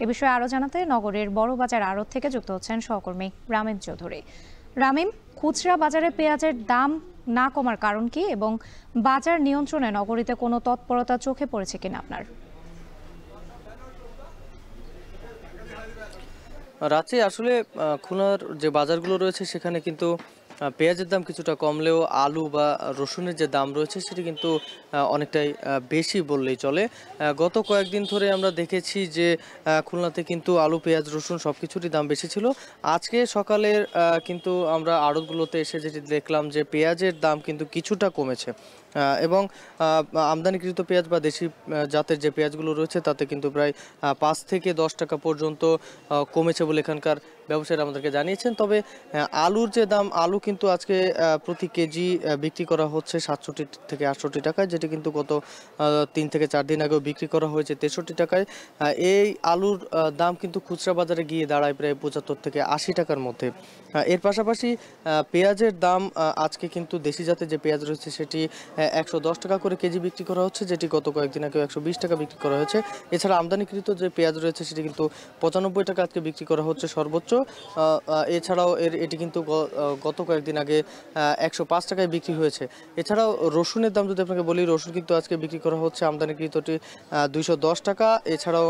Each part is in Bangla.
এ বিষয়ে আরো জানাতে নগরের বড় বাজার আড়ত থেকে যুক্ত হচ্ছেন সহকর্মী রামিম চৌধুরী। রামিম, খুচরা বাজারে পেঁয়াজের দাম না কমার কারণ কি এবং বাজার নিয়ন্ত্রণে নগরীতে কোনো তৎপরতা চোখে পড়েছে কিনা আপনার? রাতে আসলে খুলনার যে বাজারগুলো রয়েছে সেখানে কিন্তু পেঁয়াজের দাম কিছুটা কমলেও আলু বা রসুনের যে দাম রয়েছে সেটি কিন্তু অনেকটাই বেশি বললেই চলে। গত কয়েকদিন ধরে আমরা দেখেছি যে খুলনাতে কিন্তু আলু, পেঁয়াজ, রসুন সব কিছুরই দাম বেশি ছিল। আজকে সকালের কিন্তু আমরা আড়তগুলোতে এসে যেটি দেখলাম যে পেঁয়াজের দাম কিন্তু কিছুটা কমেছে। এবং আমদানিকৃত পেঁয়াজ বা দেশি জাতের যে পেঁয়াজগুলো রয়েছে তাতে কিন্তু প্রায় ৫ থেকে ১০ টাকা পর্যন্ত কমেছে বলে এখানকার ব্যবসায়ীরা আমাদেরকে জানিয়েছেন। তবে আলুর যে দাম, আলু কিন্তু আজকে প্রতি কেজি বিক্রি করা হচ্ছে ৬৭ থেকে ৬৮ টাকায়, যেটি কিন্তু গত ৩ থেকে ৪ দিন আগেও বিক্রি করা হয়েছে ৬৩ টাকায়। এই আলুর দাম কিন্তু খুচরা বাজারে গিয়ে দাঁড়ায় প্রায় ৭৫ থেকে ৮০ টাকার মধ্যে। এর পাশাপাশি পেঁয়াজের দাম আজকে কিন্তু দেশি জাতের যে পেঁয়াজ রয়েছে সেটি ১১০ টাকা করে কেজি বিক্রি করা হচ্ছে, যেটি গত কয়েকদিন আগে ১২০ টাকা বিক্রি করা হয়েছে। এছাড়া আমদানিকৃত যে পেঁয়াজ রয়েছে সেটি কিন্তু ৯৫ টাকা আজকে বিক্রি করা হচ্ছে সর্বোচ্চ। এছাড়াও এটি কিন্তু গত কয়েকদিন আগে ১০৫ টাকায় বিক্রি হয়েছে। এছাড়াও রসুনের দাম যদি আপনাকে বলি, রসুন কিন্তু আজকে বিক্রি করা হচ্ছে আমদানিকৃতটি ২১০ টাকা। এছাড়াও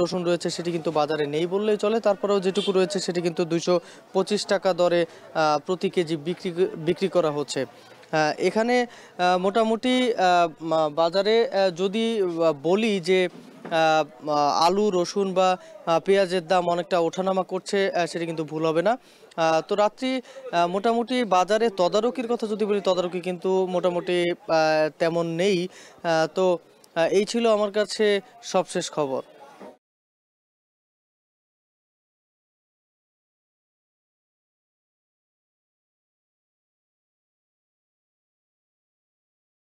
রসুন রয়েছে সেটি কিন্তু বাজারে নেই বললেই চলে, তারপরেও যেটুকু রয়েছে সেটি কিন্তু ২২৫ টাকা দরে প্রতি কেজি বিক্রি করা হচ্ছে। এখানে মোটামুটি বাজারে যদি বলি যে আলু, রসুন বা পেঁয়াজের দাম অনেকটা ওঠানামা করছে, সেটা কিন্তু ভুল হবে না। তো রাত্রি মোটামুটি বাজারে তদারকির কথা যদি বলি, তদারকি কিন্তু মোটামুটি তেমন নেই। তো এই ছিল আমার কাছে সবশেষ খবর।